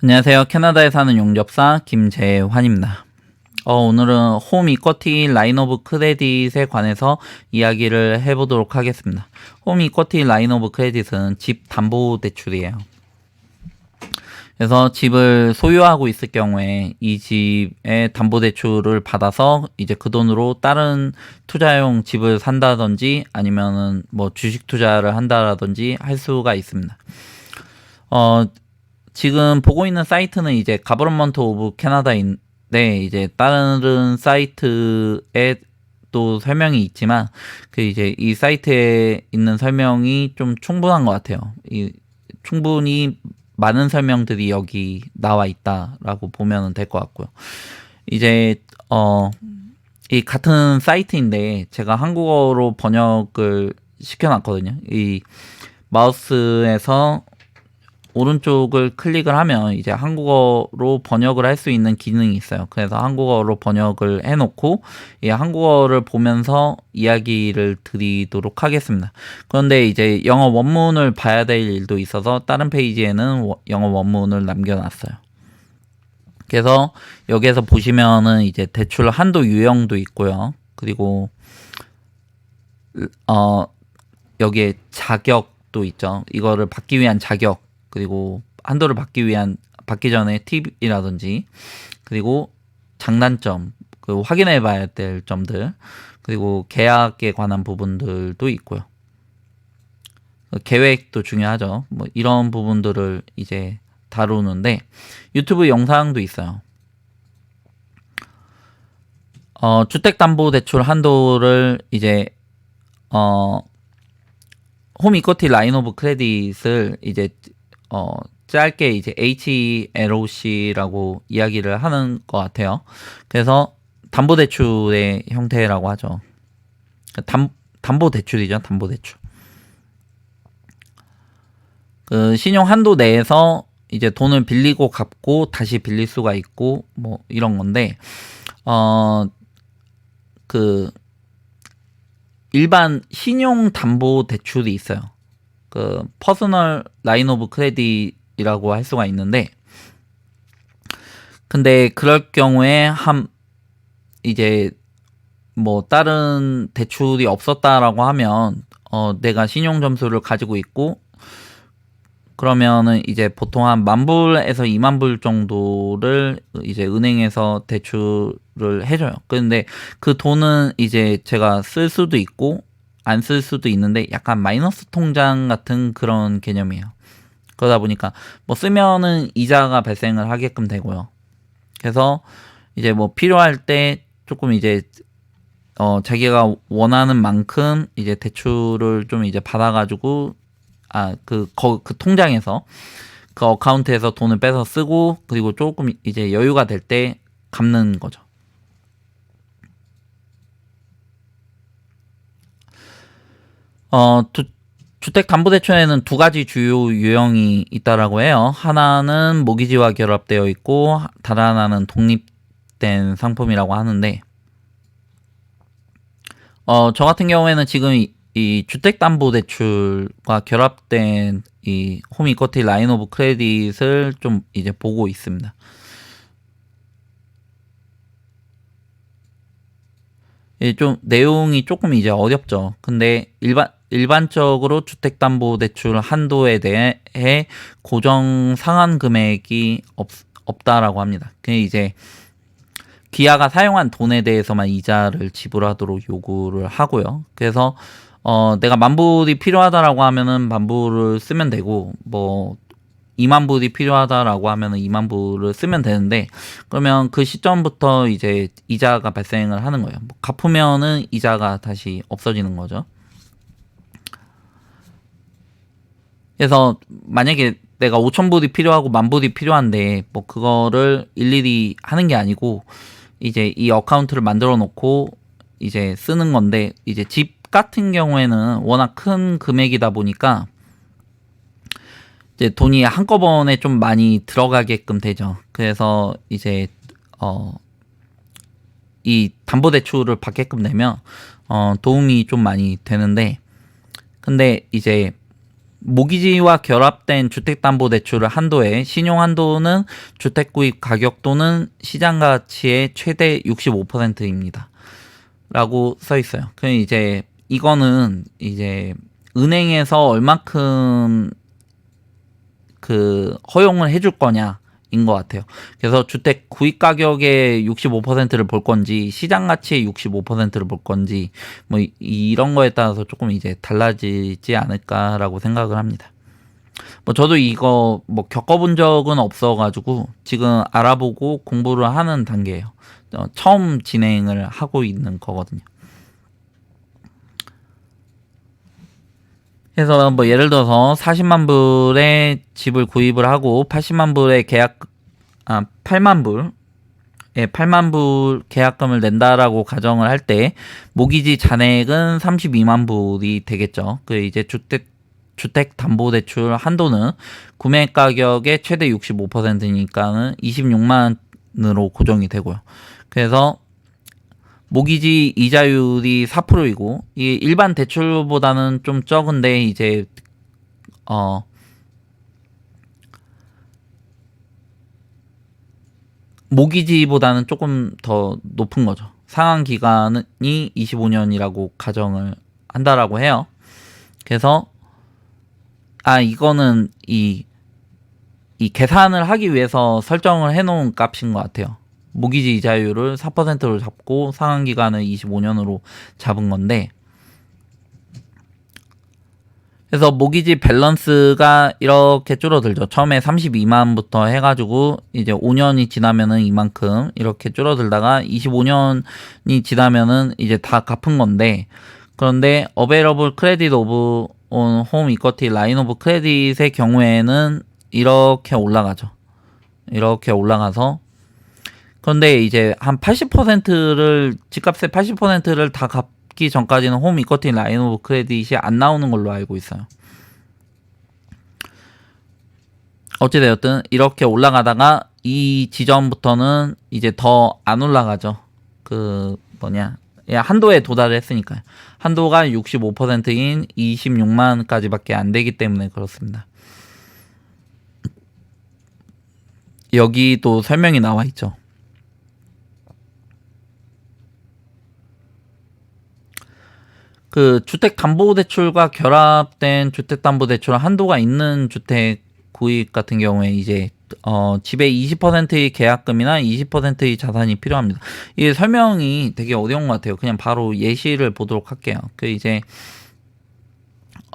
안녕하세요. 캐나다에 사는 용접사 김재환입니다. 오늘은 홈 이쿼티 라인 오브 크레딧에 관해서 이야기를 해보도록 하겠습니다. 홈 이쿼티 라인 오브 크레딧은 집 담보 대출이에요. 그래서 집을 소유하고 있을 경우에 이 집의 담보 대출을 받아서 이제 그 돈으로 다른 투자용 집을 산다든지 아니면은 뭐 주식 투자를 한다라든지 할 수가 있습니다. 지금 보고 있는 사이트는 이제 가버먼트 오브 캐나다인데 이제 다른 사이트에 또 설명이 있지만 그 이제 이 사이트에 있는 설명이 좀 충분한 것 같아요. 충분히 많은 설명들이 여기 나와 있다라고 보면 될 것 같고요. 이제 이 같은 사이트인데 제가 한국어로 번역을 시켜놨거든요. 이 마우스에서 오른쪽을 클릭을 하면 이제 한국어로 번역을 할 수 있는 기능이 있어요. 그래서 한국어로 번역을 해놓고 이 한국어를 보면서 이야기를 드리도록 하겠습니다. 그런데 이제 영어 원문을 봐야 될 일도 있어서 다른 페이지에는 영어 원문을 남겨놨어요. 그래서 여기에서 보시면은 이제 대출 한도 유형도 있고요. 그리고 여기에 자격도 있죠. 이거를 받기 위한 자격, 그리고 한도를 받기 전에 팁이라든지, 그리고 장단점, 확인해 봐야 될 점들, 그리고 계약에 관한 부분들도 있고요. 계획도 중요하죠. 뭐 이런 부분들을 이제 다루는데 유튜브 영상도 있어요. 주택담보대출 한도를 이제 홈 이쿼티 라인 오브 크레딧을 이제 짧게 이제 HLOC라고 이야기를 하는 것 같아요. 그래서 담보대출의 형태라고 하죠. 담보대출이죠. 담보대출. 그 신용 한도 내에서 이제 돈을 빌리고 갚고 다시 빌릴 수가 있고 뭐 이런 건데 그 일반 신용 담보 대출이 있어요. 그 퍼스널 라인 오브 크레딧이라고 할 수가 있는데, 근데 그럴 경우에 이제 뭐 다른 대출이 없었다라고 하면 내가 신용 점수를 가지고 있고 그러면은 이제 보통 한 10,000불에서 20,000불 정도를 이제 은행에서 대출을 해줘요. 근데 그 돈은 이제 제가 쓸 수도 있고 안 쓸 수도 있는데 약간 마이너스 통장 같은 그런 개념이에요. 그러다 보니까 뭐 쓰면은 이자가 발생을 하게끔 되고요. 그래서 이제 뭐 필요할 때 조금 이제 자기가 원하는 만큼 이제 대출을 좀 이제 받아가지고 그 통장에서 그 어카운트에서 돈을 빼서 쓰고 그리고 조금 이제 여유가 될 때 갚는 거죠. 주택담보대출에는 두 가지 주요 유형이 있다라고 해요. 하나는 모기지와 결합되어 있고 다른 하나는 독립된 상품이라고 하는데 저 같은 경우에는 지금 이 주택담보대출과 결합된 이 홈 이쿼티 라인 오브 크레딧을 좀 이제 보고 있습니다. 좀 내용이 조금 이제 어렵죠. 근데 일반적으로 주택담보대출 한도에 대해 고정 상한 금액이 없다라고 합니다. 그게 이제 기아가 사용한 돈에 대해서만 이자를 지불하도록 요구를 하고요. 그래서 내가 10,000불이 필요하다라고 하면은 10,000불을 쓰면 되고 뭐 20,000불이 필요하다라고 하면은 20,000불을 쓰면 되는데 그러면 그 시점부터 이제 이자가 발생을 하는 거예요. 뭐 갚으면은 이자가 다시 없어지는 거죠. 그래서 만약에 내가 5,000불이 필요하고 10,000불이 필요한데 뭐 그거를 일일이 하는 게 아니고 이제 이 어카운트를 만들어 놓고 이제 쓰는 건데 이제 집 같은 경우에는 워낙 큰 금액이다 보니까 이제 돈이 한꺼번에 좀 많이 들어가게끔 되죠. 그래서 이제 이 담보대출을 받게끔 되면 도움이 좀 많이 되는데 근데 이제 모기지와 결합된 주택담보대출을 한도에 신용 한도는 주택 구입 가격 또는 시장 가치의 최대 65%입니다. 라고 써 있어요. 그 이제 이거는 이제 은행에서 얼마큼 그 허용을 해줄 거냐인 것 같아요. 그래서 주택 구입 가격의 65%를 볼 건지 시장 가치의 65%를 볼 건지 뭐 이런 거에 따라서 조금 이제 달라지지 않을까라고 생각을 합니다. 뭐 저도 이거 뭐 겪어본 적은 없어가지고 지금 알아보고 공부를 하는 단계예요. 처음 진행을 하고 있는 거거든요. 그래서 뭐 예를 들어서 40만 불의 집을 구입을 하고 80만 불의 8만 불, 8만 불 계약금을 낸다라고 가정을 할 때 모기지 잔액은 32만 불이 되겠죠. 그 이제 주택담보대출 한도는 구매 가격의 최대 65%니까는 26만으로 고정이 되고요. 그래서 모기지 이자율이 4%이고 이게 일반 대출보다는 좀 적은데 이제 모기지보다는 조금 더 높은 거죠. 상환 기간이 25년이라고 가정을 한다라고 해요. 그래서 이거는 이 계산을 하기 위해서 설정을 해놓은 값인 것 같아요. 모기지 이자율을 4%로 잡고 상환 기간을 25년으로 잡은 건데, 그래서 모기지 밸런스가 이렇게 줄어들죠. 처음에 32만부터 해가지고 이제 5년이 지나면은 이만큼 이렇게 줄어들다가 25년이 지나면은 이제 다 갚은 건데, 그런데 어베이러블 크레딧 오브 온 홈 이쿼티 라인 오브 크레딧의 경우에는 이렇게 올라가죠. 이렇게 올라가서, 그런데 이제 한 80%를 집값의 80%를 다 갚기 전까지는 홈 이쿼티 라인 오브 크레딧이 안 나오는 걸로 알고 있어요. 어찌되었든 이렇게 올라가다가 이 지점부터는 이제 더 안 올라가죠. 한도에 도달을 했으니까요. 한도가 65%인 26만까지밖에 안 되기 때문에 그렇습니다. 여기도 설명이 나와 있죠. 그 주택담보대출과 결합된 주택담보대출 한도가 있는 주택 구입 같은 경우에 이제 집의 20%의 계약금이나 20%의 자산이 필요합니다. 이게 설명이 되게 어려운 것 같아요. 그냥 바로 예시를 보도록 할게요. 그 이제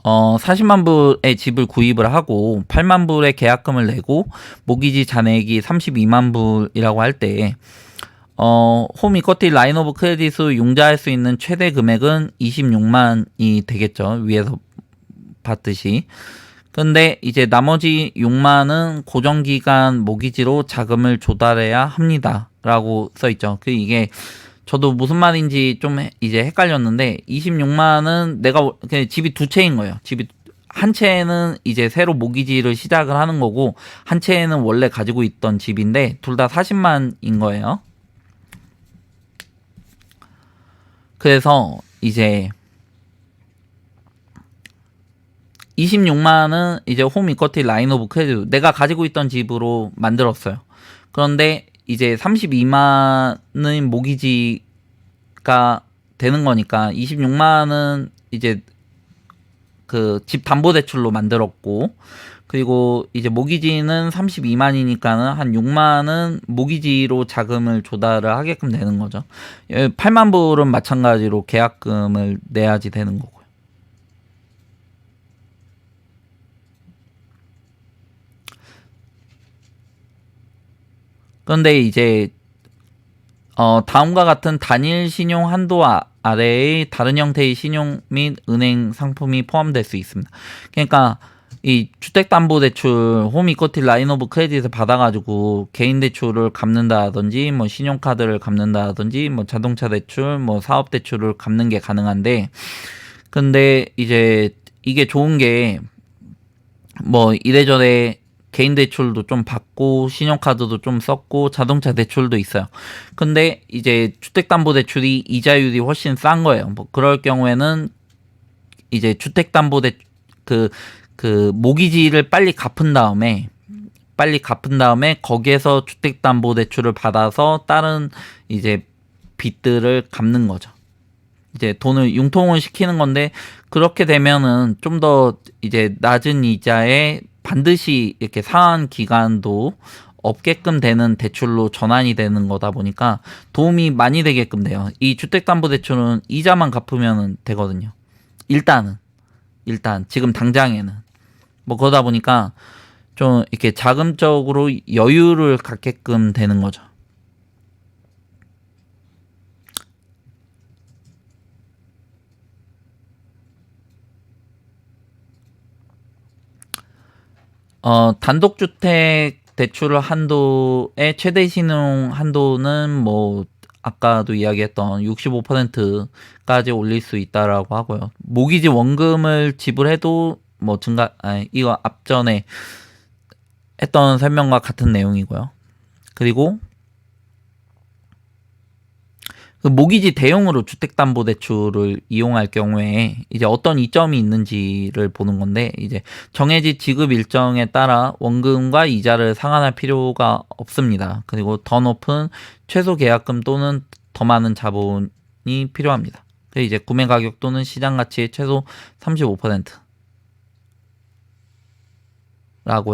40만 불의 집을 구입을 하고 8만 불의 계약금을 내고 모기지 잔액이 32만 불이라고 할 때 홈 이쿼티 라인 오브 크레딧으로 융자할 수 있는 최대 금액은 26만이 되겠죠. 위에서 봤듯이. 근데 이제 나머지 6만은 고정기간 모기지로 자금을 조달해야 합니다. 라고 써있죠. 이게 저도 무슨 말인지 좀 이제 헷갈렸는데 26만은 내가 그냥 집이 두 채인 거예요. 집이 한 채는 이제 새로 모기지를 시작을 하는 거고 한 채는 원래 가지고 있던 집인데 둘 다 40만인 거예요. 그래서 이제 26만은 이제 홈 이쿼티 라인 오브 크레딧 내가 가지고 있던 집으로 만들었어요. 그런데 이제 32만의 모기지가 되는 거니까 26만은 이제 그 집 담보대출로 만들었고, 그리고 이제 모기지는 32만이니까는 한 6만은 모기지로 자금을 조달을 하게끔 되는 거죠. 8만 불은 마찬가지로 계약금을 내야지 되는 거고요. 그런데 이제 다음과 같은 단일 신용 한도 아래의 다른 형태의 신용 및 은행 상품이 포함될 수 있습니다. 그러니까 이 주택담보대출 홈 이쿼티 라인 오브 크레딧을 받아가지고 개인 대출을 갚는다든지 뭐 신용카드를 갚는다든지 뭐 자동차 대출 뭐 사업 대출을 갚는 게 가능한데, 근데 이제 이게 좋은 게 뭐 이래저래 개인 대출도 좀 받고 신용카드도 좀 썼고 자동차 대출도 있어요. 근데 이제 주택담보대출이 이자율이 훨씬 싼 거예요. 뭐 그럴 경우에는 이제 주택담보대 그 그 모기지를 빨리 갚은 다음에 거기에서 주택담보대출을 받아서 다른 이제 빚들을 갚는 거죠. 이제 돈을 융통을 시키는 건데, 그렇게 되면은 좀 더 이제 낮은 이자에 반드시 이렇게 상한 기간도 없게끔 되는 대출로 전환이 되는 거다 보니까 도움이 많이 되게끔 돼요. 이 주택담보대출은 이자만 갚으면 되거든요. 일단 지금 당장에는 뭐 그러다 보니까 좀 이렇게 자금적으로 여유를 갖게끔 되는 거죠. 단독주택 대출 한도의 최대 신용 한도는 뭐 아까도 이야기했던 65%까지 올릴 수 있다라고 하고요. 모기지 원금을 지불해도 뭐 이거 앞전에 했던 설명과 같은 내용이고요. 그리고 그 모기지 대용으로 주택담보대출을 이용할 경우에 이제 어떤 이점이 있는지를 보는 건데, 이제 정해진 지급 일정에 따라 원금과 이자를 상환할 필요가 없습니다. 그리고 더 높은 최소 계약금 또는 더 많은 자본이 필요합니다. 그리고 이제 구매 가격 또는 시장 가치의 최소 35%라고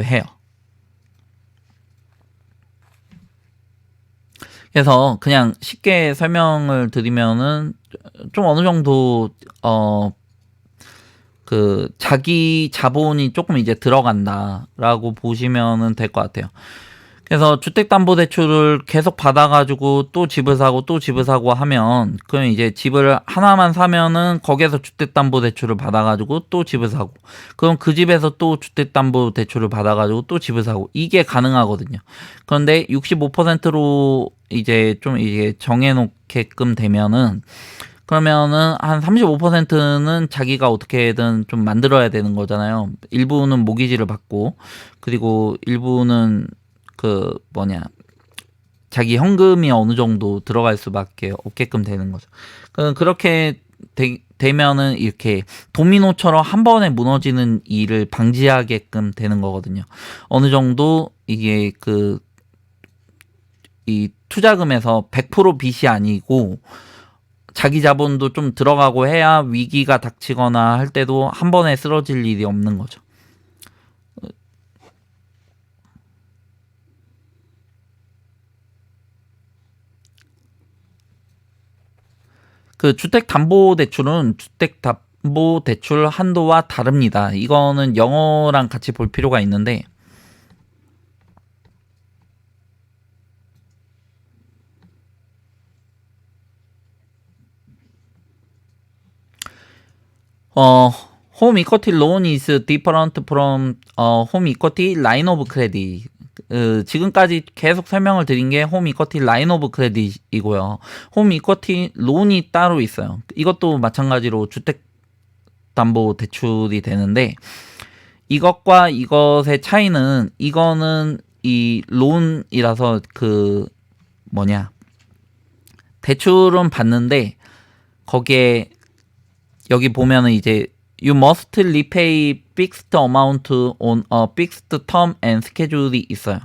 해요. 그래서 그냥 쉽게 설명을 드리면은 좀 어느 정도 그 자기 자본이 조금 이제 들어간다라고 보시면은 될 것 같아요. 그래서 주택담보대출을 계속 받아가지고 또 집을 사고 또 집을 사고 하면, 그럼 이제 집을 하나만 사면은 거기에서 주택담보대출을 받아가지고 또 집을 사고, 그럼 그 집에서 또 주택담보대출을 받아가지고 또 집을 사고, 이게 가능하거든요. 그런데 65%로 이제 좀 이게 정해놓게끔 되면은, 그러면은 한 35%는 자기가 어떻게든 좀 만들어야 되는 거잖아요. 일부는 모기지를 받고, 그리고 일부는 그 자기 현금이 어느 정도 들어갈 수밖에 없게끔 되는 거죠. 그렇게 되면은 이렇게 도미노처럼 한 번에 무너지는 일을 방지하게끔 되는 거거든요. 어느 정도 이게 이 투자금에서 100% 빚이 아니고 자기 자본도 좀 들어가고 해야 위기가 닥치거나 할 때도 한 번에 쓰러질 일이 없는 거죠. 그 주택담보대출 한도와 다릅니다. 이거는 영어랑 같이 볼 필요가 있는데, home equity loan is different from home equity line of credit. 지금까지 계속 설명을 드린 게 홈 이쿼티 라인 오브 크레딧이고요. 홈 이쿼티 론이 따로 있어요. 이것도 마찬가지로 주택담보 대출이 되는데, 이것과 이것의 차이는, 이거는 이 론이라서 대출은 받는데 거기에 여기 보면은 이제 You must repay fixed amount on a fixed term and schedule이 있어요.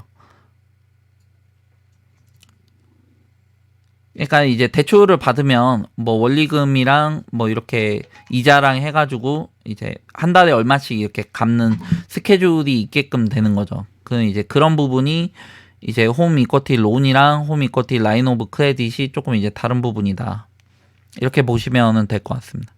그러니까 이제 대출을 받으면 뭐 원리금이랑 뭐 이렇게 이자랑 해가지고 이제 한 달에 얼마씩 이렇게 갚는 스케줄이 있게끔 되는 거죠. 이제 그런 부분이 이제 홈 이쿼티 론이랑 홈 이쿼티 라인 오브 크레딧이 조금 이제 다른 부분이다. 이렇게 보시면 될 것 같습니다.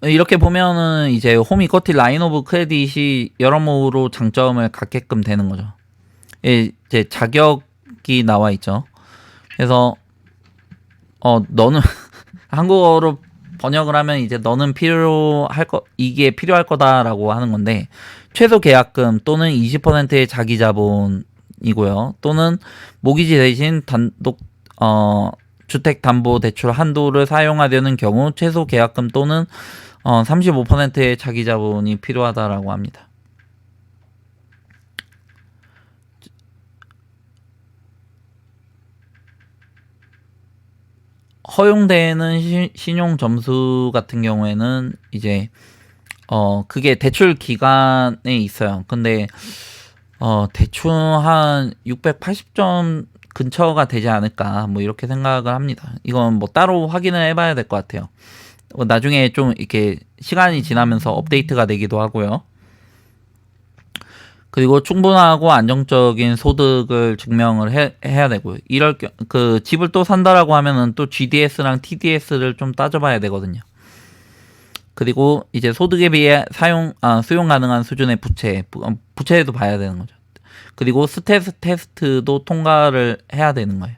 이렇게 보면은 이제 홈 이쿼티 라인 오브 크레딧이 여러모로 장점을 갖게끔 되는 거죠. 이제 자격이 나와 있죠. 그래서 너는 한국어로 번역을 하면 이제 너는 이게 필요할 거다라고 하는 건데, 최소 계약금 또는 20%의 자기 자본이고요. 또는 모기지 대신 단독 주택담보대출 한도를 사용하려는 경우 최소 계약금 또는 35%의 자기 자본이 필요하다라고 합니다. 허용되는 신용 점수 같은 경우에는 이제 그게 대출 기간에 있어요. 근데 대충 한 680점 근처가 되지 않을까 뭐 이렇게 생각을 합니다. 이건 뭐 따로 확인을 해봐야 될 것 같아요. 나중에 좀 이렇게 시간이 지나면서 업데이트가 되기도 하고요. 그리고 충분하고 안정적인 소득을 증명을 해야 되고요. 그 집을 또 산다라고 하면은 또 GDS랑 TDS를 좀 따져봐야 되거든요. 그리고 이제 소득에 비해 수용 가능한 수준의 부채도 봐야 되는 거죠. 그리고 스트레스 테스트도 통과를 해야 되는 거예요.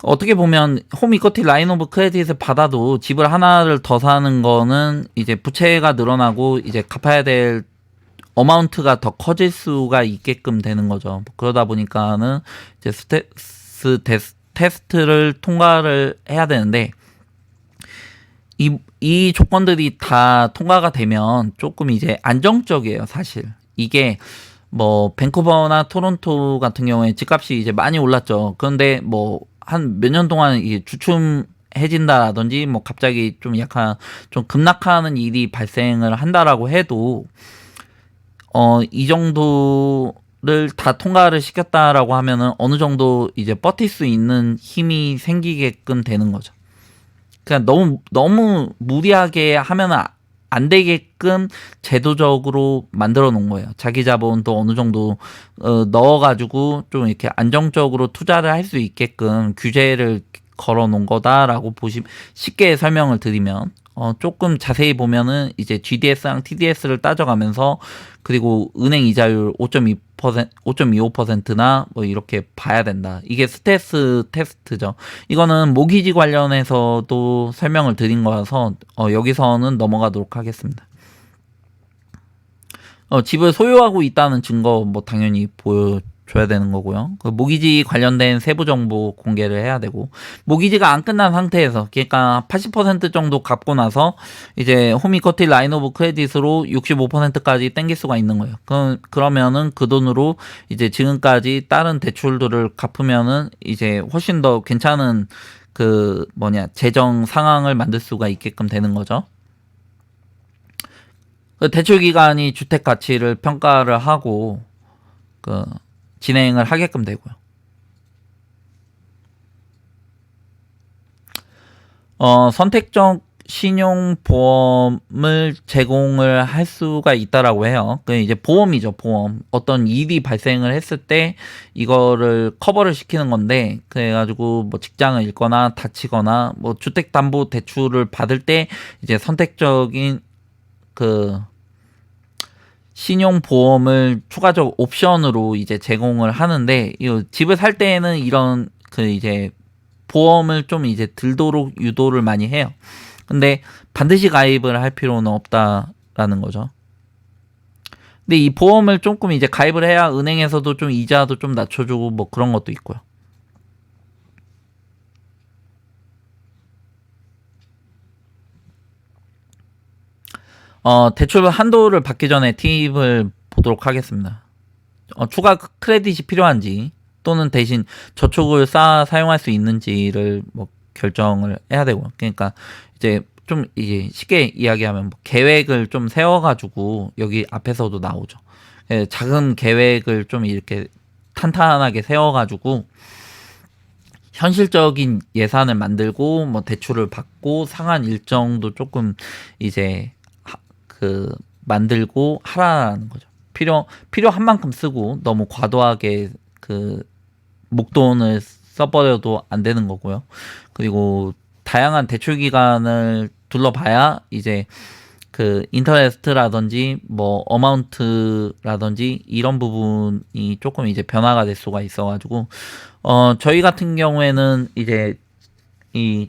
어떻게 보면 홈 이쿼티 라인 오브 크레딧을 받아도 집을 하나를 더 사는 거는 이제 부채가 늘어나고 이제 갚아야 될 어마운트가 더 커질 수가 있게끔 되는 거죠. 그러다 보니까는 이제 스트레스 테스트를 통과를 해야 되는데 이 조건들이 다 통과가 되면 조금 이제 안정적이에요, 사실. 이게 뭐 밴쿠버나 토론토 같은 경우에 집값이 이제 많이 올랐죠. 그런데 뭐 한 몇 년 동안 이게 주춤해진다라든지 뭐 갑자기 좀 약간 좀 급락하는 일이 발생을 한다라고 해도 이 정도를 다 통과를 시켰다라고 하면은 어느 정도 이제 버틸 수 있는 힘이 생기게끔 되는 거죠. 그냥 너무 무리하게 하면 안 되게끔 제도적으로 만들어 놓은 거예요. 자기 자본도 어느 정도 넣어가지고 좀 이렇게 안정적으로 투자를 할 수 있게끔 규제를 걸어 놓은 거다라고 쉽게 설명을 드리면 조금 자세히 보면은 이제 GDS랑 TDS를 따져가면서 그리고 은행 이자율 5.25%나 뭐 이렇게 봐야 된다. 이게 스트레스 테스트죠. 이거는 모기지 관련해서도 설명을 드린 거라서 여기서는 넘어가도록 하겠습니다. 집을 소유하고 있다는 증거 뭐 당연히 보여줘야 되는 거고요. 그 모기지 관련된 세부 정보 공개를 해야 되고, 모기지가 안 끝난 상태에서, 그러니까 80% 정도 갚고 나서 이제 홈이쿼티 라인 오브 크레딧으로 65%까지 땡길 수가 있는 거예요. 그러면은 그 돈으로 이제 지금까지 다른 대출들을 갚으면은 이제 훨씬 더 괜찮은 재정 상황을 만들 수가 있게끔 되는 거죠. 대출 기관이 주택 가치를 평가를 하고 진행을 하게끔 되고요. 선택적 신용보험을 제공을 할 수가 있다라고 해요. 그 이제 보험이죠, 보험. 어떤 일이 발생을 했을 때 이거를 커버를 시키는 건데, 그래가지고 뭐 직장을 잃거나 다치거나 뭐 주택담보대출을 받을 때 이제 선택적인 신용보험을 추가적 옵션으로 이제 제공을 하는데, 이 집을 살 때에는 이런 이제 보험을 좀 이제 들도록 유도를 많이 해요. 근데 반드시 가입을 할 필요는 없다라는 거죠. 근데 이 보험을 조금 이제 가입을 해야 은행에서도 좀 이자도 좀 낮춰주고 뭐 그런 것도 있고요. 대출 한도를 받기 전에 팁을 보도록 하겠습니다. 추가 크레딧이 필요한지 또는 대신 저축을 사용할 수 있는지를 뭐 결정을 해야 되고, 그러니까 이제 좀 이제 쉽게 이야기하면 뭐 계획을 좀 세워가지고 여기 앞에서도 나오죠. 작은 계획을 좀 이렇게 탄탄하게 세워가지고 현실적인 예산을 만들고 뭐 대출을 받고 상한 일정도 조금 이제 만들고 하라는 거죠. 필요한 만큼 쓰고 너무 과도하게 목돈을 써버려도 안 되는 거고요. 그리고 다양한 대출 기간을 둘러봐야 이제 인터레스트라든지 뭐 어마운트라든지 이런 부분이 조금 이제 변화가 될 수가 있어가지고 저희 같은 경우에는 이제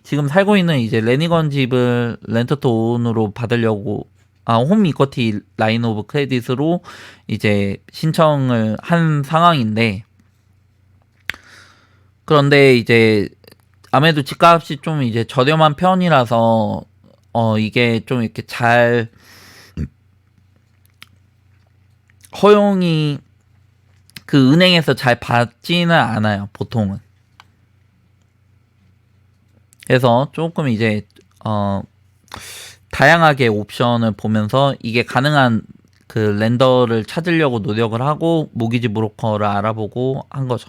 지금 살고 있는 이제 레니건 집을 렌트 투 온으로 받으려고 홈 이쿼티 라인 오브 크레딧으로 이제 신청을 한 상황인데, 그런데 이제 아무래도 집값이 좀 이제 저렴한 편이라서 이게 좀 이렇게 잘 허용이 은행에서 잘 받지는 않아요, 보통은. 그래서 조금 이제 다양하게 옵션을 보면서 이게 가능한 그 렌더를 찾으려고 노력을 하고 모기지 브로커를 알아보고 한 거죠.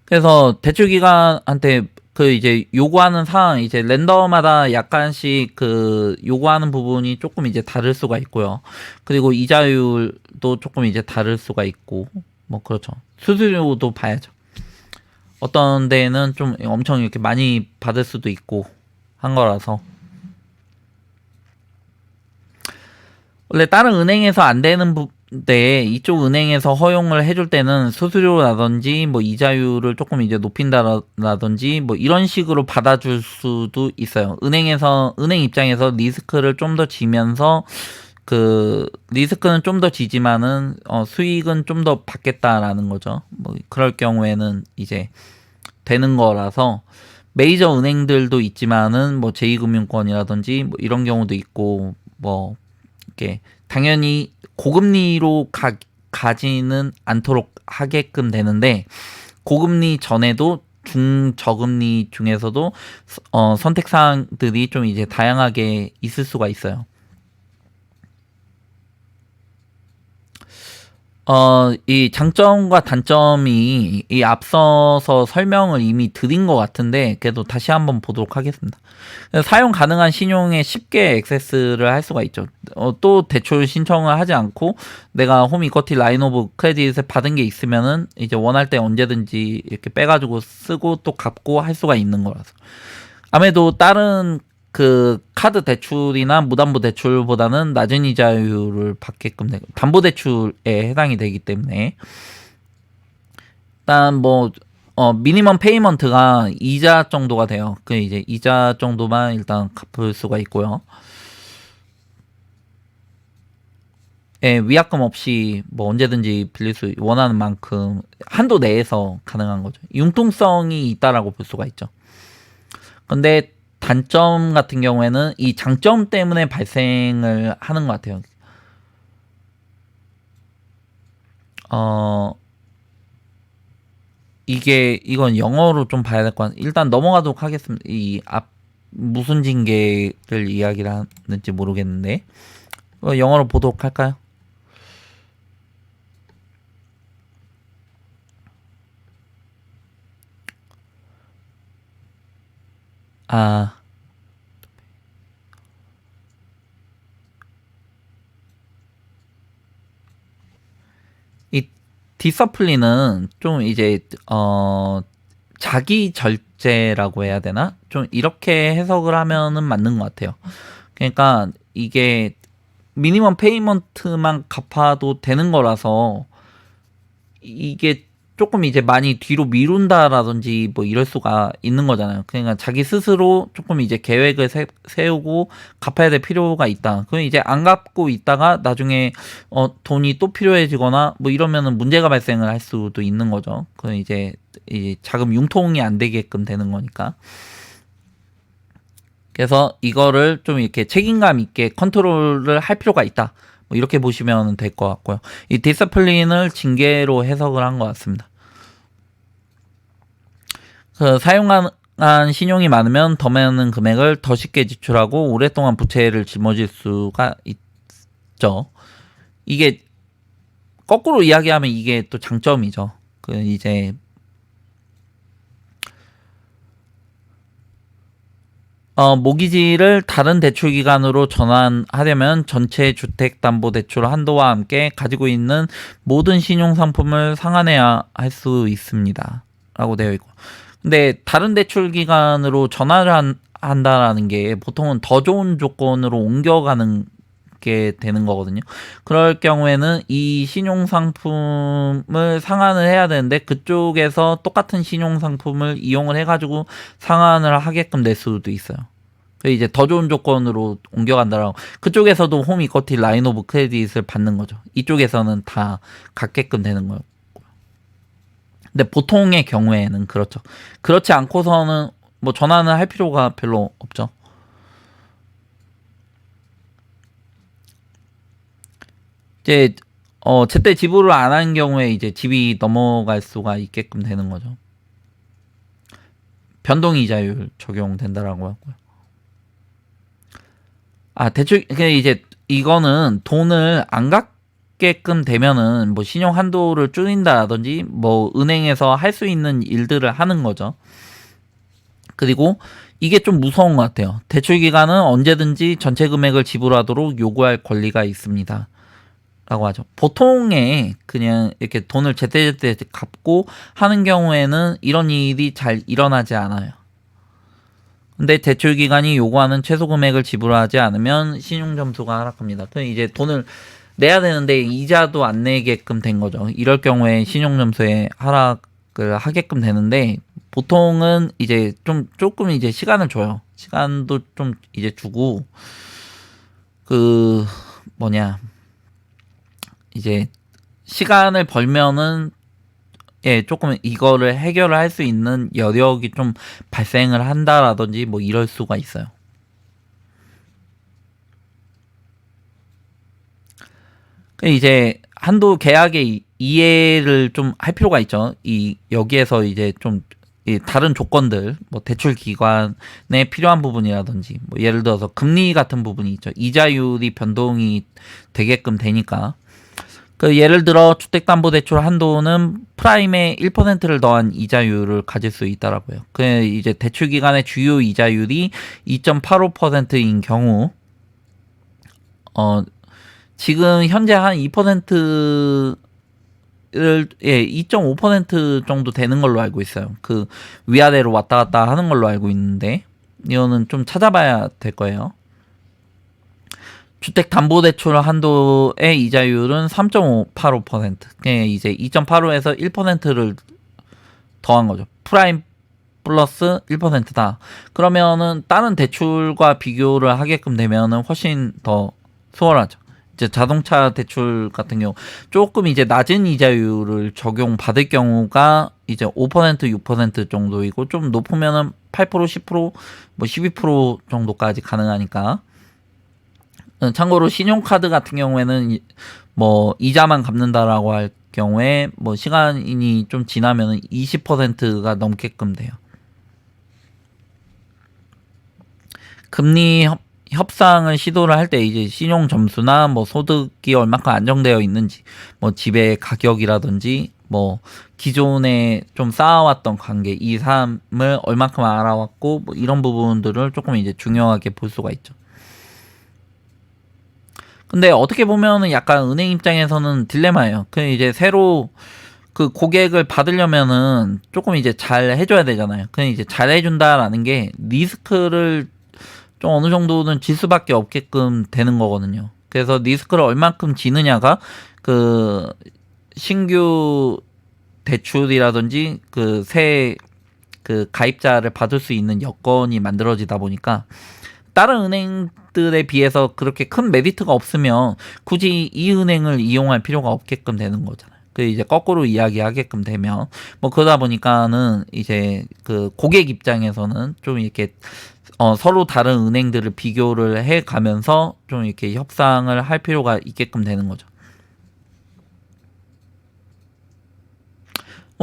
그래서 대출기관한테 그 이제 요구하는 사항, 이제 렌더마다 약간씩 그 요구하는 부분이 조금 이제 다를 수가 있고요. 그리고 이자율도 조금 이제 다를 수가 있고, 뭐 그렇죠. 수수료도 봐야죠. 어떤 데는 좀 엄청 이렇게 많이 받을 수도 있고 한 거라서. 원래 다른 은행에서 안 되는 데 이쪽 은행에서 허용을 해줄 때는 수수료라든지 뭐 이자율을 조금 이제 높인다라든지 뭐 이런 식으로 받아줄 수도 있어요. 은행 입장에서 리스크를 좀 더 지면서 그 리스크는 좀 더 지지만은 수익은 좀 더 받겠다라는 거죠. 뭐 그럴 경우에는 이제 되는 거라서 메이저 은행들도 있지만은 뭐 제2금융권이라든지 뭐 이런 경우도 있고 뭐 이렇게 당연히 고금리로 가지는 않도록 하게끔 되는데 고금리 전에도 중저금리 중에서도 선택 사항들이 좀 이제 다양하게 있을 수가 있어요. 이 장점과 단점이 이 앞서서 설명을 이미 드린 것 같은데 그래도 다시 한번 보도록 하겠습니다. 사용 가능한 신용에 쉽게 액세스를 할 수가 있죠. 또 대출 신청을 하지 않고 내가 홈 이쿼티 라인 오브 크레딧을 받은 게 있으면은 이제 원할 때 언제든지 이렇게 빼가지고 쓰고 또 갚고 할 수가 있는 거라서. 아무래도 다른 그 카드 대출이나 무담보 대출보다는 낮은 이자율을 받게끔 되고 담보 대출에 해당이 되기 때문에 일단 뭐 미니멈 페이먼트가 이자 정도가 돼요. 그 이제 이자 정도만 일단 갚을 수가 있고요. 예, 위약금 없이 뭐 언제든지 빌릴 수 원하는 만큼 한도 내에서 가능한 거죠. 융통성이 있다라고 볼 수가 있죠. 근데 단점 같은 경우에는 이 장점 때문에 발생을 하는 것 같아요. 이건 영어로 좀 봐야 될 것 같아요. 일단 넘어가도록 하겠습니다. 이 앞 무슨 징계를 이야기를 하는지 모르겠는데 영어로 보도록 할까요? 아, 이 디서플린은 좀 이제 자기 절제라고 해야 되나? 좀 이렇게 해석을 하면은 맞는 것 같아요. 그러니까 이게 미니멈 페이먼트만 갚아도 되는 거라서 이게 조금 이제 많이 뒤로 미룬다라든지 뭐 이럴 수가 있는 거잖아요. 그러니까 자기 스스로 조금 이제 계획을 세우고 갚아야 될 필요가 있다. 그럼 이제 안 갚고 있다가 나중에 돈이 또 필요해지거나 뭐 이러면은 문제가 발생을 할 수도 있는 거죠. 그럼 이제 자금 융통이 안 되게끔 되는 거니까. 그래서 이거를 좀 이렇게 책임감 있게 컨트롤을 할 필요가 있다. 뭐 이렇게 보시면 될 것 같고요. 이 디스플린을 징계로 해석을 한 것 같습니다. 그 사용한 신용이 많으면 더 많은 금액을 더 쉽게 지출하고 오랫동안 부채를 짊어질 수가 있죠. 이게 거꾸로 이야기하면 이게 또 장점이죠. 그 이제 모기지를 다른 대출기관으로 전환하려면 전체 주택담보대출 한도와 함께 가지고 있는 모든 신용상품을 상환해야 할 수 있습니다. 라고 되어 있고. 근데 다른 대출기관으로 전환을 한다라는 게 보통은 더 좋은 조건으로 옮겨가는 게 되는 거거든요. 그럴 경우에는 이 신용상품을 상환을 해야 되는데 그쪽에서 똑같은 신용상품을 이용을 해가지고 상환을 하게끔 될 수도 있어요. 이제 더 좋은 조건으로 옮겨간다라고 그쪽에서도 홈 이쿼티 라인 오브 크레딧을 받는 거죠. 이쪽에서는 다 갖게끔 되는 거예요. 근데 보통의 경우에는 그렇죠. 그렇지 않고서는 뭐 전환을 할 필요가 별로 없죠. 이제 제때 지불을 안 한 경우에 이제 집이 넘어갈 수가 있게끔 되는 거죠. 변동 이자율 적용된다라고 하고요. 대출 이제 이거는 돈을 안 갚게끔 되면은 뭐 신용 한도를 줄인다든지 뭐 은행에서 할 수 있는 일들을 하는 거죠. 그리고 이게 좀 무서운 것 같아요. 대출 기간은 언제든지 전체 금액을 지불하도록 요구할 권리가 있습니다. 라고 하죠. 보통의 그냥 이렇게 돈을 제때제때 갚고 하는 경우에는 이런 일이 잘 일어나지 않아요. 근데 대출 기간이 요구하는 최소 금액을 지불하지 않으면 신용 점수가 하락합니다. 그럼 이제 돈을 내야 되는데 이자도 안 내게끔 된 거죠. 이럴 경우에 신용 점수에 하락을 하게끔 되는데 보통은 이제 조금 이제 시간을 줘요. 시간도 좀 이제 주고 이제 시간을 벌면은 조금 이거를 해결을 할 수 있는 여력이 좀 발생을 한다라든지 뭐 이럴 수가 있어요. 이제 한도 계약의 이해를 좀 할 필요가 있죠. 여기에서 이제 좀 다른 조건들, 뭐 대출 기관에 필요한 부분이라든지, 뭐 예를 들어서 금리 같은 부분이 있죠. 이자율이 변동이 되게끔 되니까. 예를 들어 주택담보대출 한도는 프라임에 1%를 더한 이자율을 가질 수 있다라고요. 이제 대출 기간의 주요 이자율이 2.85%인 경우, 지금 현재 한 2%를 2.5% 정도 되는 걸로 알고 있어요. 위아래로 왔다 갔다 하는 걸로 알고 있는데 이거는 좀 찾아봐야 될 거예요. 주택담보대출 한도의 이자율은 3.85%. 이제 2.85에서 1%를 더한 거죠. 프라임 플러스 1%다. 그러면은 다른 대출과 비교를 하게끔 되면은 훨씬 더 수월하죠. 이제 자동차 대출 같은 경우 조금 이제 낮은 이자율을 적용받을 경우가 이제 5%, 6% 정도이고 좀 높으면은 8%, 10%, 뭐 12% 정도까지 가능하니까. 참고로 신용카드 같은 경우에는 뭐 이자만 갚는다라고 할 경우에 뭐 시간이 좀 지나면 20%가 넘게끔 돼요. 금리 협상을 시도를 할 때 이제 신용 점수나 뭐 소득이 얼마큼 안정되어 있는지, 뭐 집의 가격이라든지 뭐 기존에 좀 쌓아왔던 관계, 이 사람을 얼마큼 알아왔고 뭐 이런 부분들을 조금 이제 중요하게 볼 수가 있죠. 근데 어떻게 보면은 약간 은행 입장에서는 딜레마예요. 이제 새로 고객을 받으려면은 조금 이제 잘 해줘야 되잖아요. 이제 잘 해준다라는 게 리스크를 좀 어느 정도는 질 수밖에 없게끔 되는 거거든요. 그래서 리스크를 얼만큼 지느냐가 신규 대출이라든지 새 가입자를 받을 수 있는 여건이 만들어지다 보니까 다른 은행들에 비해서 그렇게 큰 메리트가 없으면 굳이 이 은행을 이용할 필요가 없게끔 되는 거잖아요. 이제 거꾸로 이야기하게끔 되면 뭐 그러다 보니까는 이제 고객 입장에서는 좀 이렇게 서로 다른 은행들을 비교를 해 가면서 좀 이렇게 협상을 할 필요가 있게끔 되는 거죠.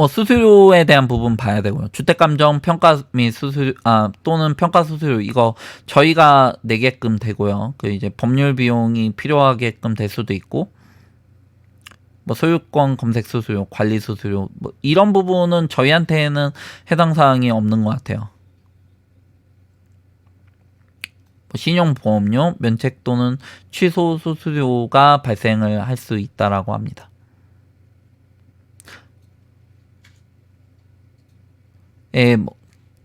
수수료에 대한 부분 봐야 되고요. 주택감정 평가 및 수수료, 또는 평가 수수료, 이거 저희가 내게끔 되고요. 이제 법률 비용이 필요하게끔 될 수도 있고, 뭐 소유권 검색 수수료, 관리 수수료, 뭐 이런 부분은 저희한테는 해당 사항이 없는 것 같아요. 신용보험료, 면책 또는 취소 수수료가 발생을 할 수 있다라고 합니다.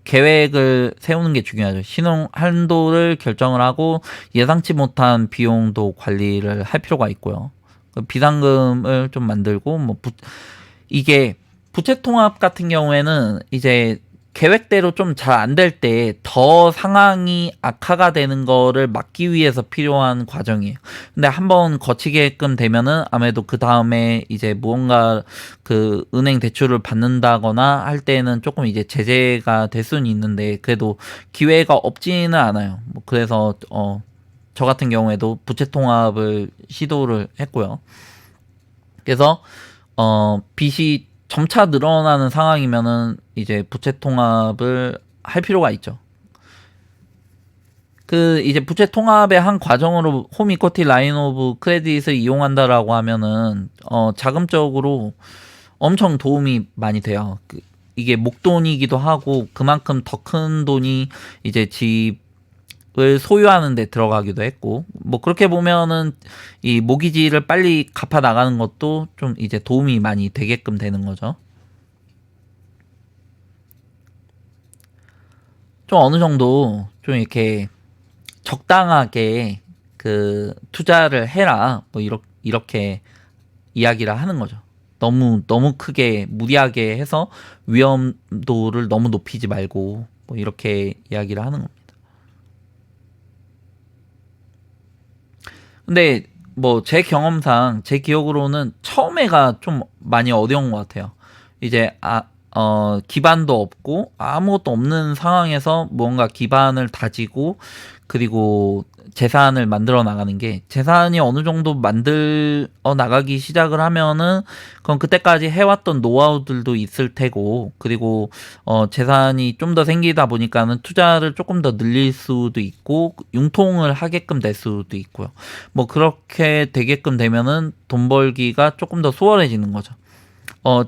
계획을 세우는 게 중요하죠. 신용 한도를 결정을 하고 예상치 못한 비용도 관리를 할 필요가 있고요. 비상금을 좀 만들고 이게 부채 통합 같은 경우에는 이제 계획대로 좀 잘 안 될 때 더 상황이 악화가 되는 거를 막기 위해서 필요한 과정이에요. 근데 한번 거치게끔 되면은 아무래도 그 다음에 이제 무언가 은행 대출을 받는다거나 할 때는 조금 이제 제재가 될 수는 있는데 그래도 기회가 없지는 않아요. 그래서 저 같은 경우에도 부채 통합을 시도를 했고요. 그래서 빚이 점차 늘어나는 상황이면은 이제 부채 통합을 할 필요가 있죠. 그 이제 부채 통합의 한 과정으로 홈 이쿼티 라인 오브 크레딧을 이용한다라고 하면은 자금적으로 엄청 도움이 많이 돼요. 이게 목돈이기도 하고 그만큼 더 큰 돈이 이제 집을 소유하는 데 들어가기도 했고, 뭐 그렇게 보면은 이 모기지를 빨리 갚아 나가는 것도 좀 이제 도움이 많이 되게끔 되는 거죠. 좀 어느 정도 좀 이렇게 적당하게 그 투자를 해라, 뭐 이렇게 이야기를 하는 거죠. 너무 크게 무리하게 해서 위험도를 너무 높이지 말고 뭐 이렇게 이야기를 하는 겁니다. 근데 뭐 제 경험상 제 기억으로는 처음에가 좀 많이 어려운 것 같아요. 이제 기반도 없고 아무것도 없는 상황에서 뭔가 기반을 다지고 그리고 재산을 만들어 나가는 게, 재산이 어느 정도 만들어 나가기 시작을 하면은 그럼 그때까지 해왔던 노하우들도 있을 테고, 그리고 재산이 좀 더 생기다 보니까는 투자를 조금 더 늘릴 수도 있고 융통을 하게끔 될 수도 있고요. 뭐 그렇게 되게끔 되면은 돈 벌기가 조금 더 수월해지는 거죠.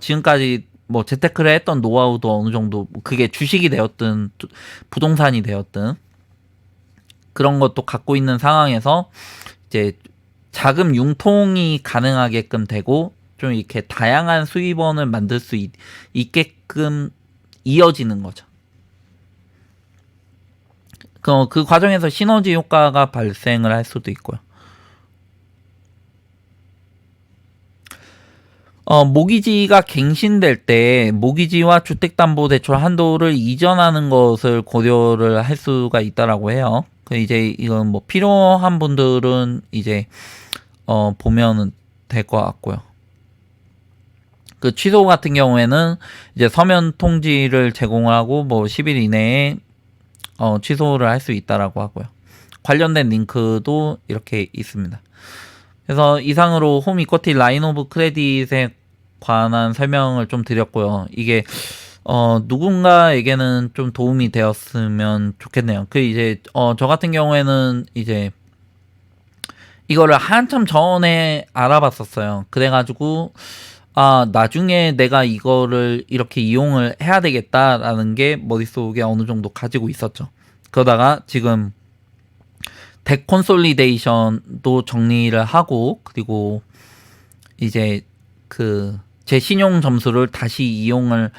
지금까지 뭐 재테크를 했던 노하우도 어느 정도 그게 주식이 되었든 부동산이 되었든 그런 것도 갖고 있는 상황에서 이제 자금 융통이 가능하게끔 되고 좀 이렇게 다양한 수입원을 만들 수 있게끔 이어지는 거죠. 그 과정에서 시너지 효과가 발생을 할 수도 있고요. 모기지가 갱신될 때 모기지와 주택담보대출 한도를 이전하는 것을 고려를 할 수가 있다라고 해요. 이제 이건 뭐 필요한 분들은 이제 보면은 될 것 같고요. 그 취소 같은 경우에는 이제 서면 통지를 제공하고 뭐 10일 이내에 취소를 할 수 있다라고 하고요. 관련된 링크도 이렇게 있습니다. 그래서 이상으로 홈 이쿼티 라인 오브 크레딧에 관한 설명을 좀 드렸고요. 이게 누군가에게는 좀 도움이 되었으면 좋겠네요. 이제 저 같은 경우에는 이제 이거를 한참 전에 알아봤었어요. 그래가지고 나중에 내가 이거를 이렇게 이용을 해야 되겠다라는 게 머릿속에 어느 정도 가지고 있었죠. 그러다가 지금 덱 콘솔리데이션도 정리를 하고, 그리고 이제 제 신용 점수를 다시 이용을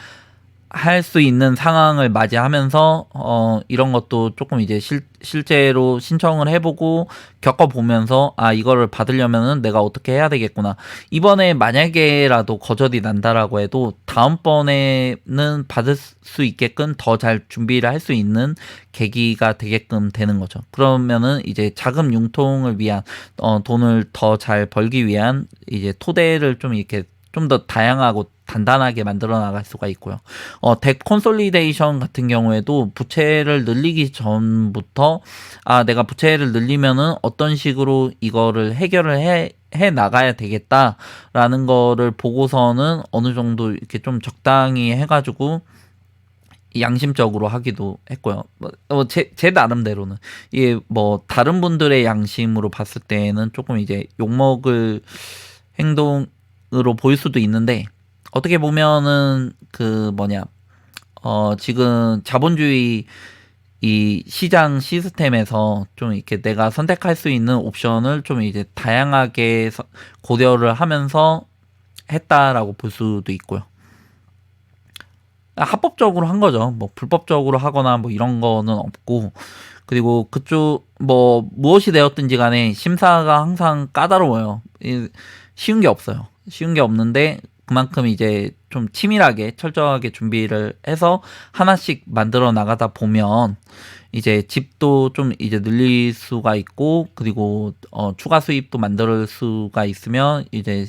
할 수 있는 상황을 맞이하면서 이런 것도 조금 이제 실제로 신청을 해보고 겪어보면서 이거를 받으려면은 내가 어떻게 해야 되겠구나. 이번에 만약에라도 거절이 난다라고 해도 다음번에는 받을 수 있게끔 더 잘 준비를 할 수 있는 계기가 되게끔 되는 거죠. 그러면은 이제 자금 융통을 위한 돈을 더 잘 벌기 위한 이제 토대를 좀 이렇게 좀 더 다양하고 단단하게 만들어 나갈 수가 있고요. 덱 콘솔리데이션 같은 경우에도 부채를 늘리기 전부터 내가 부채를 늘리면은 어떤 식으로 이거를 해결을 해 나가야 되겠다라는 거를 보고서는 어느 정도 이렇게 좀 적당히 해가지고 양심적으로 하기도 했고요. 제 나름대로는 이게 뭐 다른 분들의 양심으로 봤을 때는 조금 이제 욕먹을 행동으로 보일 수도 있는데, 어떻게 보면은 지금 자본주의 이 시장 시스템에서 좀 이렇게 내가 선택할 수 있는 옵션을 좀 이제 다양하게 고려를 하면서 했다라고 볼 수도 있고요. 합법적으로 한 거죠. 뭐 불법적으로 하거나 뭐 이런 거는 없고, 그리고 그쪽 뭐 무엇이 되었든지 간에 심사가 항상 까다로워요. 쉬운 게 없어요. 쉬운 게 없는데 그만큼 이제 좀 치밀하게 철저하게 준비를 해서 하나씩 만들어 나가다 보면 이제 집도 좀 이제 늘릴 수가 있고, 그리고 추가 수입도 만들 수가 있으면 이제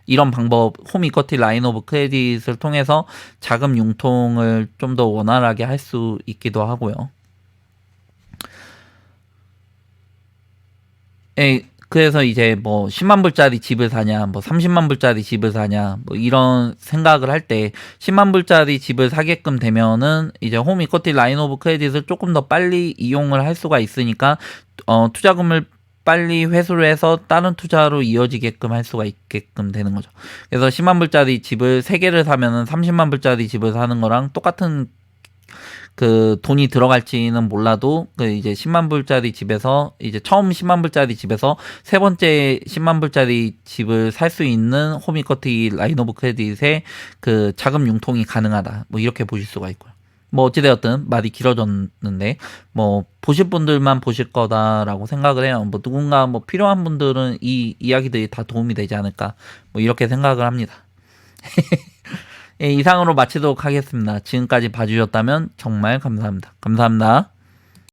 이런 방법, 홈 이쿼티 라인 오브 크레딧을 통해서 자금 융통을 좀 더 원활하게 할 수 있기도 하고요. 그래서 이제 뭐 10만 불짜리 집을 사냐, 뭐 30만 불짜리 집을 사냐, 뭐 이런 생각을 할 때 10만 불짜리 집을 사게끔 되면은 이제 홈 이쿼티 라인 오브 크레딧을 조금 더 빨리 이용을 할 수가 있으니까 투자금을 빨리 회수를 해서 다른 투자로 이어지게끔 할 수가 있게끔 되는 거죠. 그래서 10만 불짜리 집을 3개를 사면은 30만 불짜리 집을 사는 거랑 똑같은 그 돈이 들어갈지는 몰라도 그 이제 10만 불짜리 집에서 이제 처음 10만 불짜리 집에서 세 번째 10만 불짜리 집을 살 수 있는 홈 이쿼티 라인 오브 크레딧의 그 자금 융통이 가능하다. 뭐 이렇게 보실 수가 있고요. 뭐 어찌되었든 말이 길어졌는데 뭐 보실 분들만 보실 거다라고 생각을 해요. 뭐 누군가 뭐 필요한 분들은 이 이야기들이 다 도움이 되지 않을까 뭐 이렇게 생각을 합니다. 예, 이상으로 마치도록 하겠습니다. 지금까지 봐주셨다면 정말 감사합니다. 감사합니다.